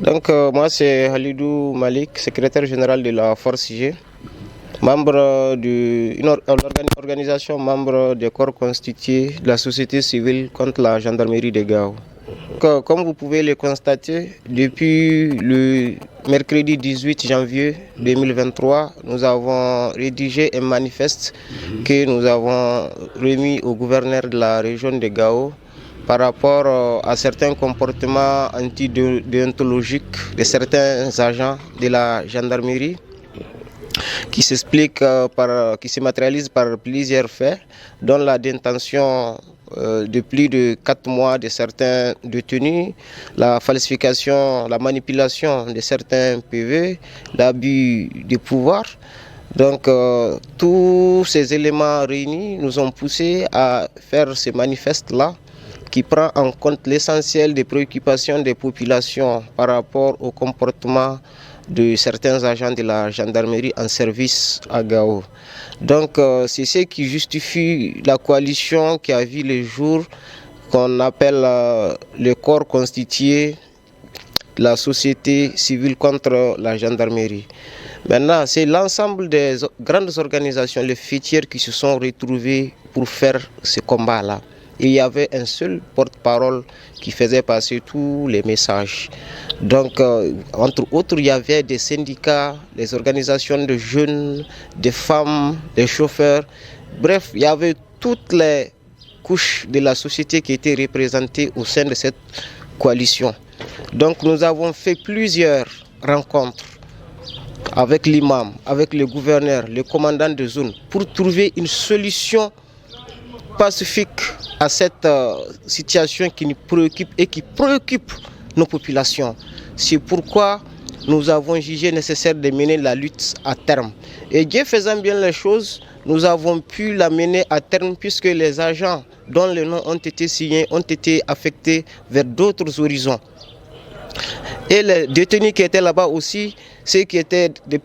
Moi c'est Halidou Malik, secrétaire général de la Force G, membre d'une organisation membre des corps constitués de la société civile contre la gendarmerie de Gao. Comme vous pouvez le constater, depuis le mercredi 18 janvier 2023, nous avons rédigé un manifeste que nous avons remis au gouverneur de la région de Gao par rapport à certains comportements antidéontologiques de certains agents de la gendarmerie qui se matérialisent par plusieurs faits, dont la détention de plus de 4 mois de certains détenus, la falsification, la manipulation de certains PV, l'abus de pouvoir. Tous ces éléments réunis nous ont poussé à faire ce manifeste-là qui prend en compte l'essentiel des préoccupations des populations par rapport au comportement de certains agents de la gendarmerie en service à Gao. C'est ce qui justifie la coalition qui a vu le jour, qu'on appelle le corps constitué de la société civile contre la gendarmerie. Maintenant, c'est l'ensemble des grandes organisations, les fêtières qui se sont retrouvées pour faire ce combat-là. Il y avait un seul porte-parole qui faisait passer tous les messages. Entre autres, il y avait des syndicats, des organisations de jeunes, des femmes, des chauffeurs. Bref, il y avait toutes les couches de la société qui étaient représentées au sein de cette coalition. Nous avons fait plusieurs rencontres avec l'imam, avec le gouverneur, le commandant de zone, pour trouver une solution pacifique à cette situation qui nous préoccupe et qui préoccupe nos populations. C'est pourquoi nous avons jugé nécessaire de mener la lutte à terme. Et Dieu faisant bien les choses, nous avons pu la mener à terme puisque les agents dont les noms ont été signés ont été affectés vers d'autres horizons. Et les détenus qui étaient là-bas aussi, ceux qui étaient des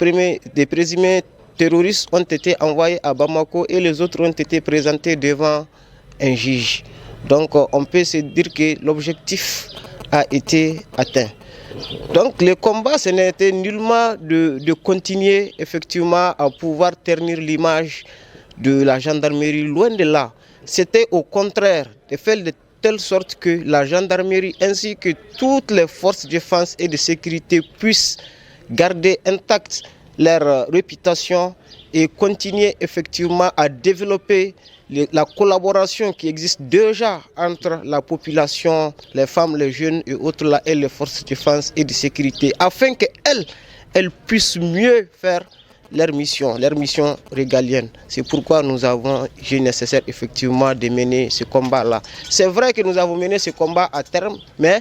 présumés terroristes ont été envoyés à Bamako et les autres ont été présentés devant un juge. On peut se dire que l'objectif a été atteint. Le combat, ce n'était nullement de continuer effectivement à pouvoir ternir l'image de la gendarmerie, loin de là. C'était au contraire de faire de telle sorte que la gendarmerie ainsi que toutes les forces de défense et de sécurité puissent garder intacte leur réputation et continuer effectivement à développer la collaboration qui existe déjà entre la population, les femmes, les jeunes et autres là, et les forces de défense et de sécurité, afin qu'elles puissent mieux faire leur mission régalienne. C'est pourquoi nous avons jugé nécessaire effectivement de mener ce combat-là. C'est vrai que nous avons mené ce combat à terme, mais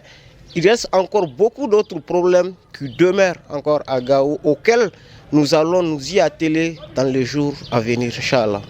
il reste encore beaucoup d'autres problèmes qui demeurent encore à Gao, auxquels nous allons nous y atteler dans les jours à venir, Inch'Allah.